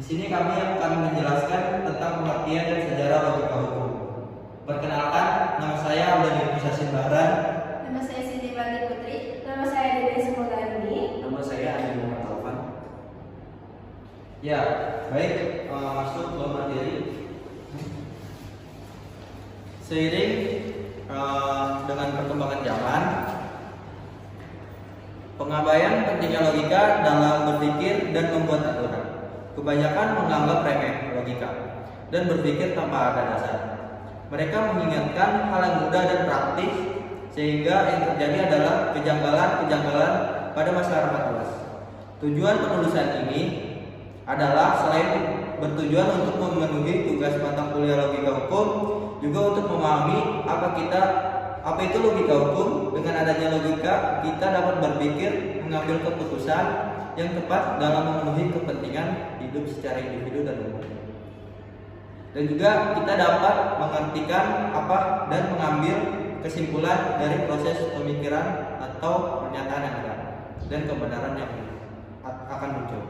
Di sini kami akan menjelaskan tentang pengertian dan sejarah logika hukum. Perkenalkan, nama saya Abdul Musasin Bahran. Nama saya Siti Bali Putri. Nama saya Dede Sumodani. Nama saya Adi Muhammad Taufan. Ya, baik, masuk ke materi. Seiring dengan perkembangan zaman, pengabaian pentingnya logika dalam berpikir dan membuat aturan. Kebanyakan menganggap remeh logika dan berpikir tanpa ada dasar. Mereka menginginkan hal yang mudah dan praktis, sehingga yang terjadi adalah kejanggalan-kejanggalan pada masyarakat luas. Tujuan penulisan ini adalah selain bertujuan untuk memenuhi tugas mata kuliah logika hukum, juga untuk memahami apa itu logika hukum. Dengan adanya logika, kita dapat berpikir, mengambil keputusan yang tepat dalam memenuhi kepentingan hidup secara individu dan umum. Dan juga kita dapat mengartikan apa dan mengambil kesimpulan dari proses pemikiran atau pernyataan yang ada dan kebenaran yang akan muncul.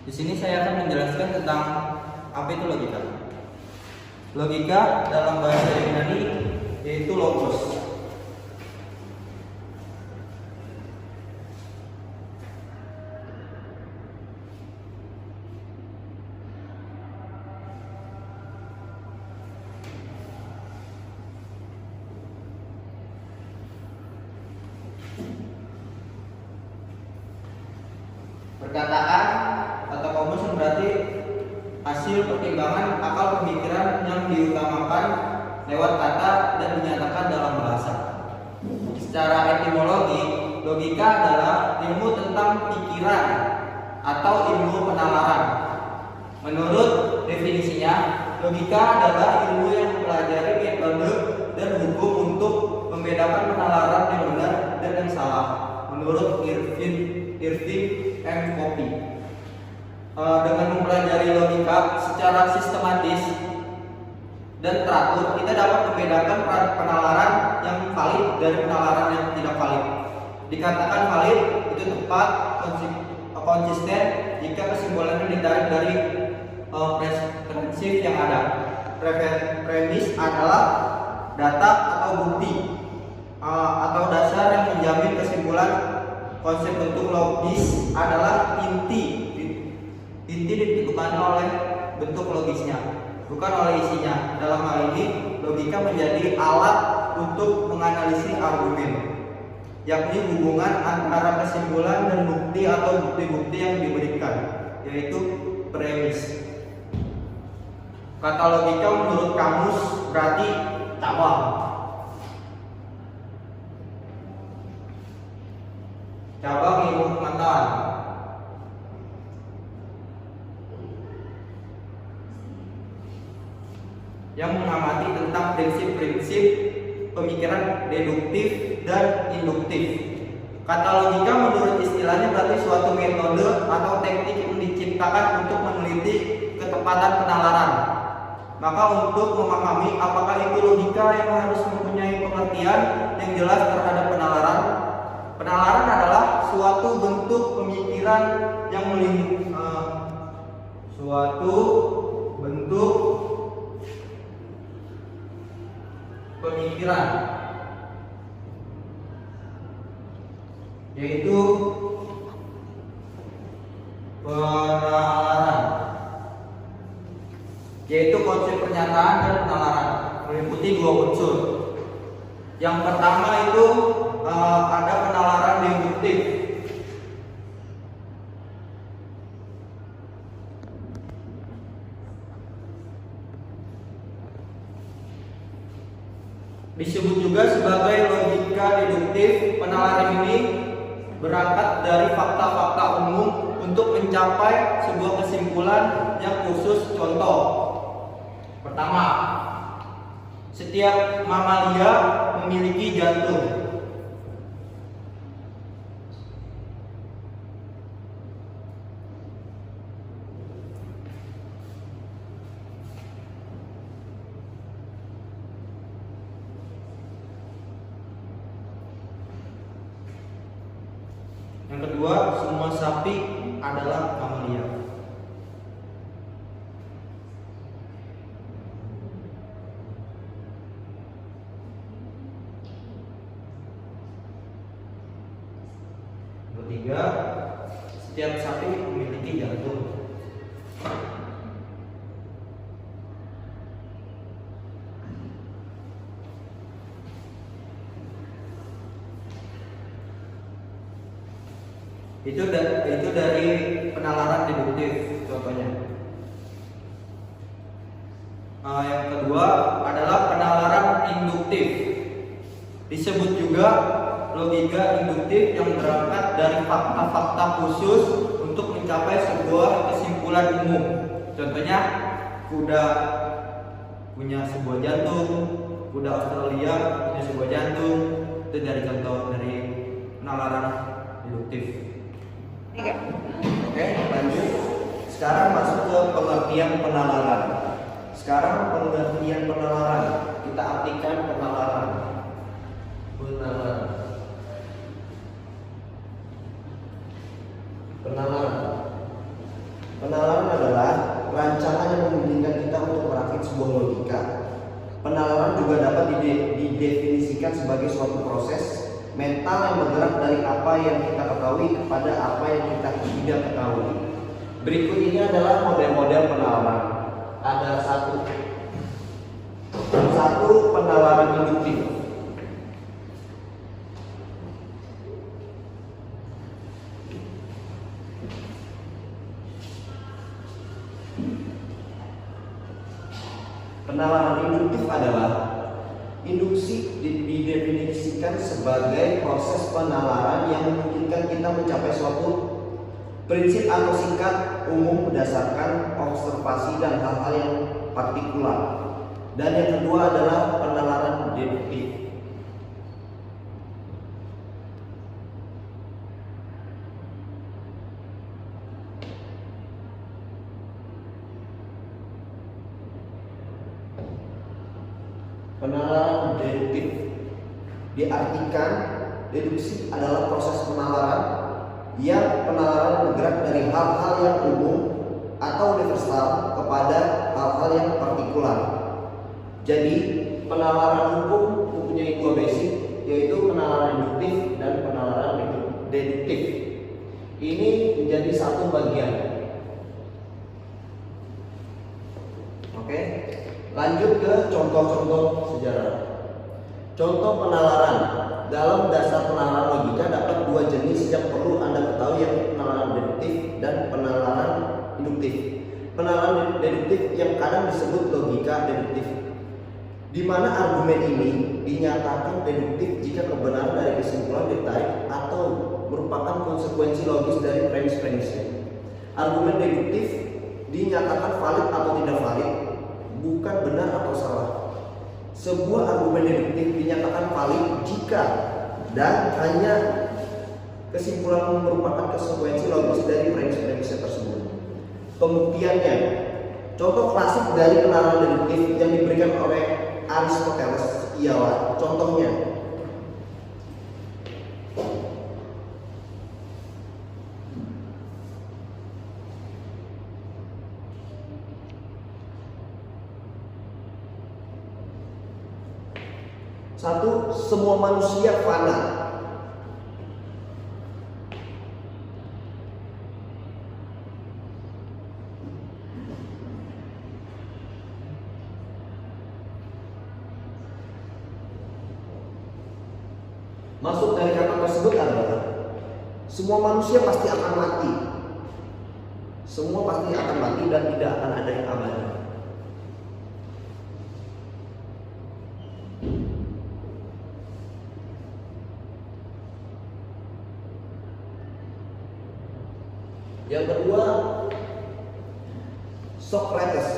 Di sini saya akan menjelaskan tentang apa itu logika. Logika dalam bahasa Yunani yaitu logos. Perkataan atau komus berarti hasil pertimbangan akal pemikiran yang diutamakan lewat kata dan dinyatakan dalam bahasa. Secara etimologi, logika adalah ilmu tentang pikiran atau ilmu penalaran. Menurut definisinya, logika adalah ilmu yang mempelajari metode dan hukum untuk membedakan penalaran yang benar dan yang salah. Menurut Irving M. Copy, dengan mempelajari logika secara sistematis dan teratur, kita dapat membedakan penalaran yang valid dari penalaran yang tidak valid. Dikatakan valid itu tepat, konsisten jika kesimpulannya ditarik dari prinsip yang ada. Premis adalah data atau bukti atau dasar yang menjamin kesimpulan. Konsep bentuk logis adalah inti ditentukan oleh bentuk logisnya, bukan oleh isinya. Dalam hal ini, logika menjadi alat untuk menganalisis argumen, yakni hubungan antara kesimpulan dan bukti atau bukti-bukti yang diberikan, yaitu premis. Kata logika menurut kamus berarti cabang. Cabang ilmu pengetahuan. Yang mengamati tentang prinsip-prinsip pemikiran deduktif dan induktif. Kata logika menurut istilahnya berarti suatu metode atau teknik yang diciptakan untuk meneliti ketepatan penalaran. Maka untuk memahami apakah itu logika yang harus mempunyai pengertian yang jelas terhadap penalaran. Penalaran adalah suatu bentuk pemikiran yang melindungi suatu bentuk pemikiran, yaitu penalaran, yaitu konsep pernyataan dan penalaran meliputi dua unsur. Yang pertama itu ada penalaran deduktif. Disebut juga sebagai logika deduktif. Penalaran ini berangkat dari fakta-fakta umum untuk mencapai sebuah kesimpulan yang khusus. Contoh pertama, setiap mamalia memiliki jantung. Yang kedua, semua sapi adalah mamalia. ketiga, setiap sapi memiliki jantung. Itu dari penalaran deduktif contohnya. Yang kedua adalah penalaran induktif. Disebut juga logika induktif yang berangkat dari fakta-fakta khusus untuk mencapai sebuah kesimpulan umum. Contohnya, kuda punya sebuah jantung, kuda Australia punya sebuah jantung. Itu dari contoh dari penalaran induktif. Oke, lanjut. Sekarang masuk ke pengertian penalaran. Sekarang pengertian penalaran, kita artikan penalaran. Penalaran adalah rancangan yang memungkinkan kita untuk merakit sebuah logika. Penalaran juga dapat didefinisikan sebagai suatu proses mental yang bergerak dari apa yang kita ketahui kepada apa yang kita tidak ketahui. Berikut ini adalah model-model penalaran. Ada satu penalaran induktif. Penalaran induktif adalah induksi didefinisikan sebagai proses penalaran yang memungkinkan kita mencapai suatu prinsip atau singkat umum berdasarkan observasi dan hal-hal yang partikular. Dan yang kedua adalah penalaran deduktif. Penalaran deduktif diartikan deduksi adalah proses penalaran yang bergerak dari hal-hal yang umum atau universal kepada hal-hal yang partikular. Jadi penalaran hukum mempunyai dua basic, yaitu penalaran induktif dan penalaran deduktif. Ini menjadi satu bagian. Oke. Lanjut ke contoh-contoh sejarah. Contoh penalaran. Dalam dasar penalaran logika dapat dua jenis yang perlu Anda ketahui, yaitu penalaran deduktif dan penalaran induktif. Penalaran deduktif yang kadang disebut logika deduktif, di mana argumen ini dinyatakan deduktif jika kebenaran dari kesimpulan ditarik atau merupakan konsekuensi logis dari premis-premisnya. Argumen deduktif dinyatakan valid atau tidak valid, bukan benar atau salah. Sebuah argumen deduktif dinyatakan valid jika dan hanya kesimpulan merupakan konsekuensi logis dari premis-premisnya tersebut. Pembuktiannya, contoh klasik dari penalaran deduktif yang diberikan oleh Aristoteles ialah contohnya. Satu, semua manusia fana. Maksud dari kata tersebut adalah semua manusia pasti akan mati. Semua pasti akan mati dan tidak akan ada yang abadi. Yang kedua, Socrates.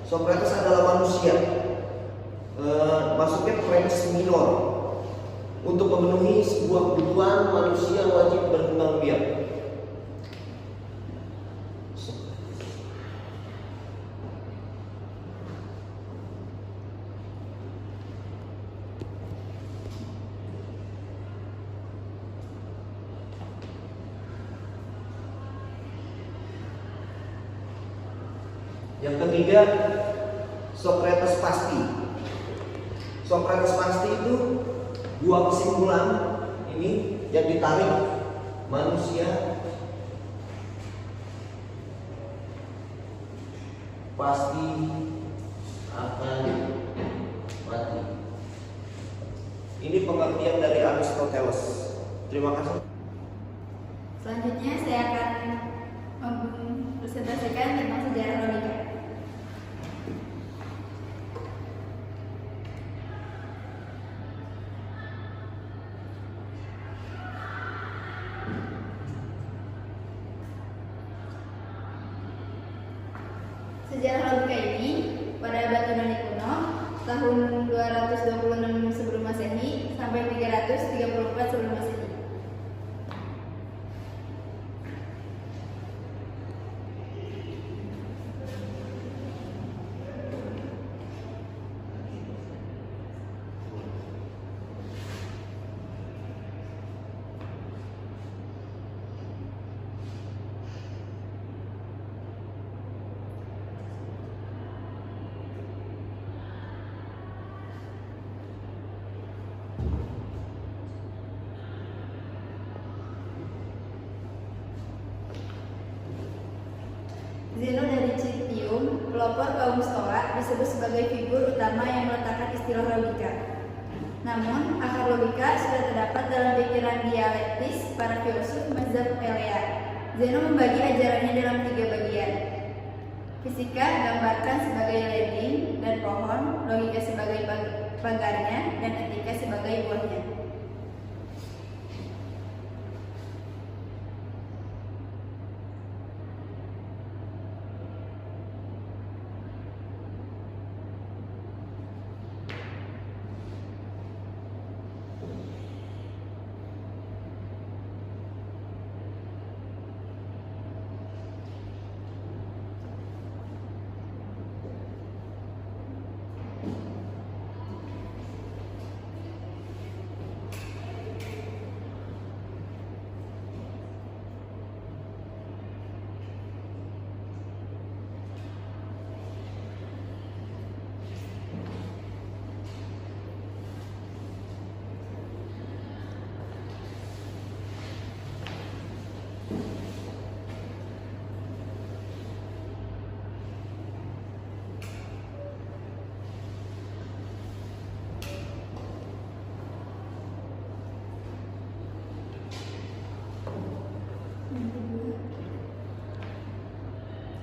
Socrates adalah manusia. Masuknya premis minor. Untuk memenuhi sebuah kebutuhan, manusia wajib berkembang biak. Yang ketiga, Socrates pasti. Socrates pasti itu dua kesimpulan ini yang ditarik manusia pasti akan mati. Ini pengertian dari Aristoteles. Terima kasih. Selanjutnya saya akan mempresentasikan tentang sejarah logika. Sejarah logika ini pada abad Yunani kuno tahun 226 sebelum Masehi sampai 334 sebelum Masehi. Zeno dari Citium, pelopor kaum Stoa, disebut sebagai figur utama yang meletakkan istilah logika. Namun, akar logika sudah terdapat dalam pikiran dialektis para filsuf mazhab Elea. Zeno membagi ajarannya dalam 3 bagian. Fisika gambarkan sebagai lading dan pohon, logika sebagai pagarnya, dan etika sebagai buahnya.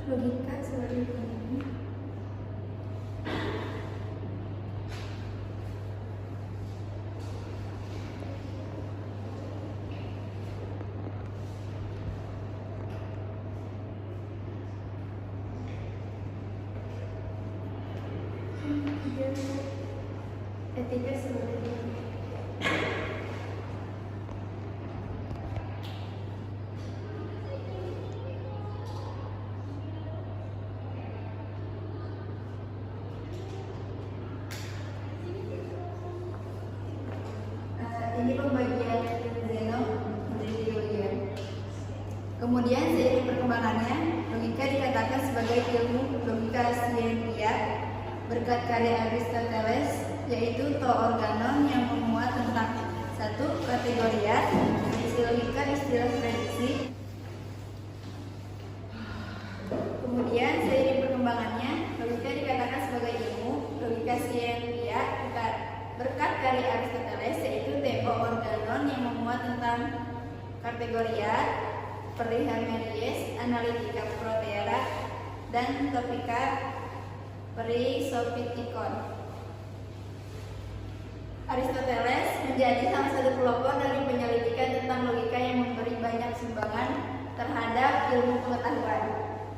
Logika sebagai buahnya. Etika sebagai buahnya. Ini pembagian Zeno menjadi 3 bagian. Kemudian seiring perkembangannya, logika dikatakan sebagai ilmu logika scientia berkat karya Aristoteles, yaitu to organon yang memuat tentang 1. Kategoria, isi logika istilah prediksi. Kemudian seiring perkembangannya, logika dikatakan sebagai ilmu logika scientia berkat karya Aristoteles, yaitu to organon yang memuat tentang kategoria, periharmonies, analitika proteara, dan topika perisopitikon. Aristoteles menjadi salah satu pelopor dari penyelidikan tentang logika yang memberi banyak sumbangan terhadap ilmu pengetahuan.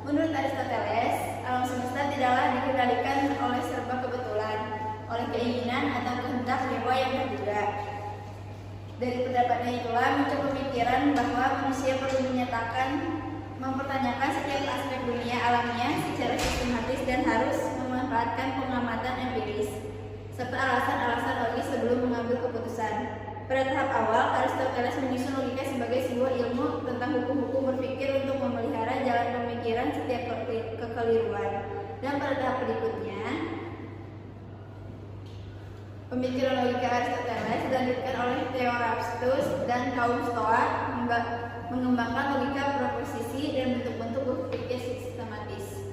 Menurut Aristoteles, alam semesta tidaklah dikendalikan oleh serba kebetulan, oleh keinginan atau kehendak dewa yang terduga. Dari pendapatnya itulah muncul pemikiran bahwa manusia perlu mempertanyakan setiap aspek dunia alamnya secara sistematis dan harus memanfaatkan pengamatan empiris serta alasan-alasan logis sebelum mengambil keputusan. Pada tahap awal, Aristoteles menyusun logika sebagai sebuah ilmu tentang hukum-hukum berpikir untuk memelihara jalan pemikiran setiap kekeliruan. Dan pada tahap berikutnya, pemikiran logika Aristoteles dilanjutkan oleh Theophrastus dan kaum Stoa mengembangkan logika proposisi dan bentuk-bentuk berpikir sistematis.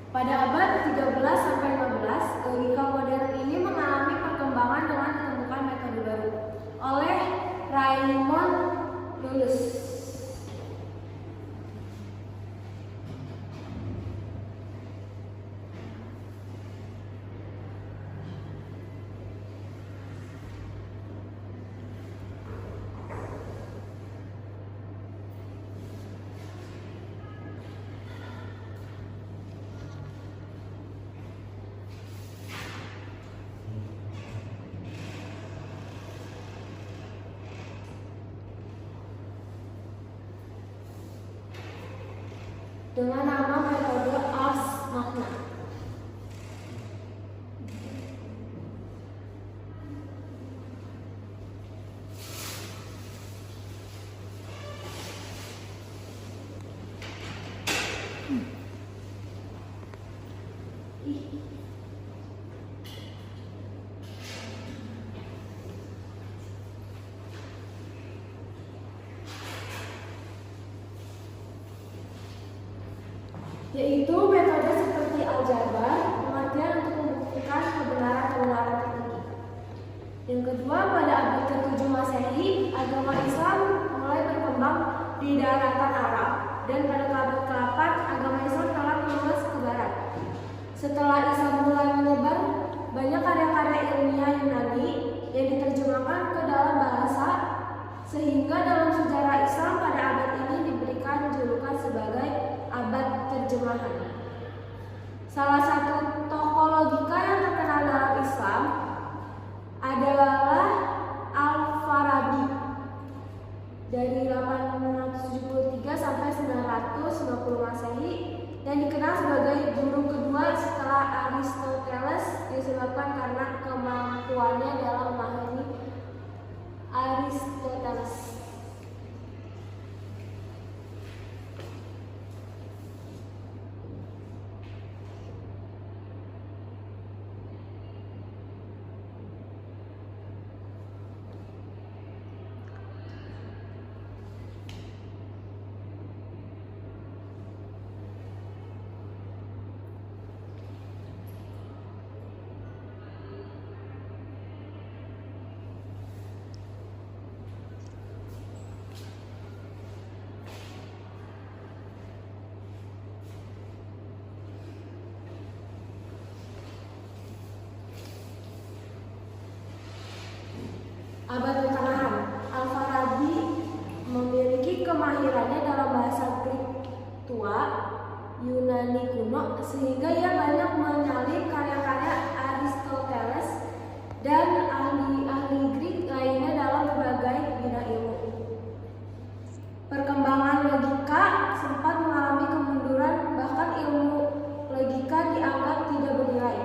Pada abad 13 sampai 15, logika modern ini mengalami perkembangan dengan ditemukan metode baru oleh Raymond Lullus. Dengan nama metode ars magna. Yaitu metode seperti aljabar, pengertian untuk membuktikan kebenaran-kebenaran tertinggi. Yang kedua, pada abad ke-7 Masehi, agama Islam mulai berkembang di daratan Arab, dan pada abad ke-8 agama Islam telah meluas ke barat. Setelah Islam mulai menyebar, banyak karya-karya ilmiah Yunani yang diterjemahkan ke dalam bahasa, sehingga dalam sejarah Islam pada abad ini diberikan julukan sebagai abad terjemahan. Salah satu tokoh logika yang terkenal dalam Islam adalah Al-Farabi dari 873 sampai 950 Masehi, dan dikenal sebagai guru kedua setelah Aristoteles disebabkan karena kemampuannya dalam memahami Aristoteles. Abad pertengahan, Al-Farabi memiliki kemahirannya dalam bahasa Greek tua, Yunani kuno, sehingga ia banyak menyalin karya-karya Aristoteles dan ahli-ahli Greek lainnya dalam berbagai bidang ilmu. Perkembangan logika sempat mengalami kemunduran, bahkan ilmu logika dianggap tidak bernilai.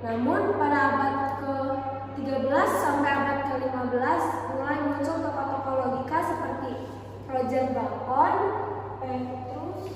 Namun pada abad ke-13 sampai abad ke-15 mulai muncul tokoh-tokoh logika seperti Roger Bacon, Petrus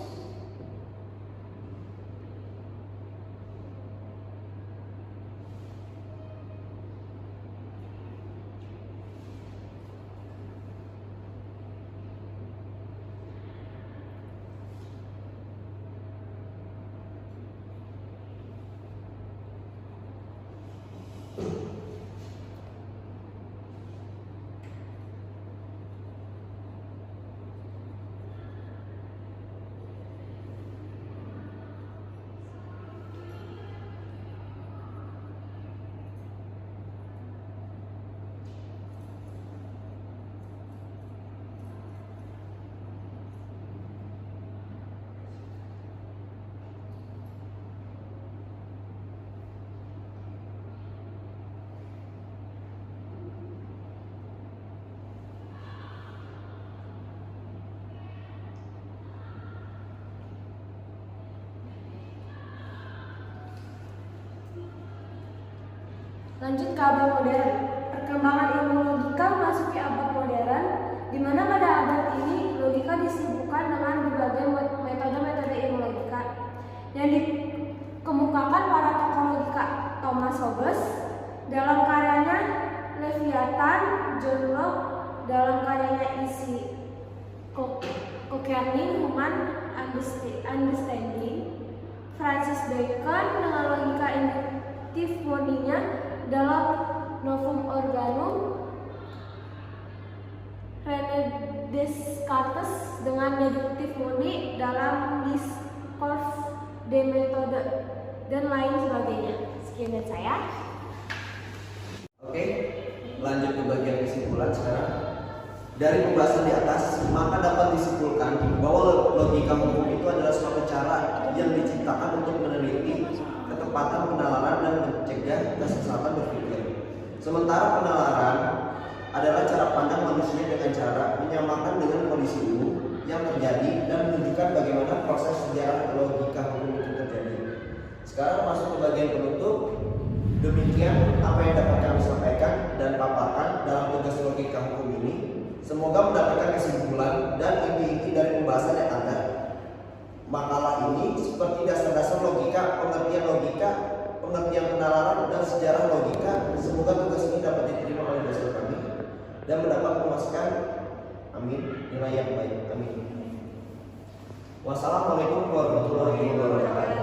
Lanjut ke abad modern. Perkembangan ilmu logika memasuki abad modern, di mana pada abad ini logika disibukkan dengan berbagai metode-metode ilmu logika yang dikemukakan para tokoh logika. Thomas Hobbes dalam karyanya Leviathan, John Locke dalam karyanya Isi concerning human understanding. Francis Bacon dengan logika induktif murninya dalam Novum Organum, René Descartes dengan deduktif murni dalam Discours de Méthode dan lain sebagainya. Sekian dari saya. Oke, lanjut ke bagian kesimpulan sekarang. Dari pembahasan di atas, maka dapat disimpulkan bahwa logika hukum itu adalah suatu cara yang diciptakan untuk meneliti ketepatan penalaran dan mencegah kesesatan berpikir. Sementara penalaran adalah cara pandang manusia dengan cara menyamakan dengan kondisi umum yang terjadi dan menunjukkan bagaimana proses sejarah logika hukum itu terjadi. Sekarang masuk ke bagian penutup. Demikian apa yang dapat kami sampaikan dan paparkan dalam tugas logika hukum ini. Semoga mendapatkan kesimpulan dan inti-inti dari pembahasan yang ada. Makalah ini seperti dasar-dasar logika, pengertian penalaran dan sejarah logika. Semoga tugas ini dapat diterima oleh dosen kami dan mendapat memuaskan, amin, nilai yang baik, amin. Wassalamualaikum warahmatullahi wabarakatuh.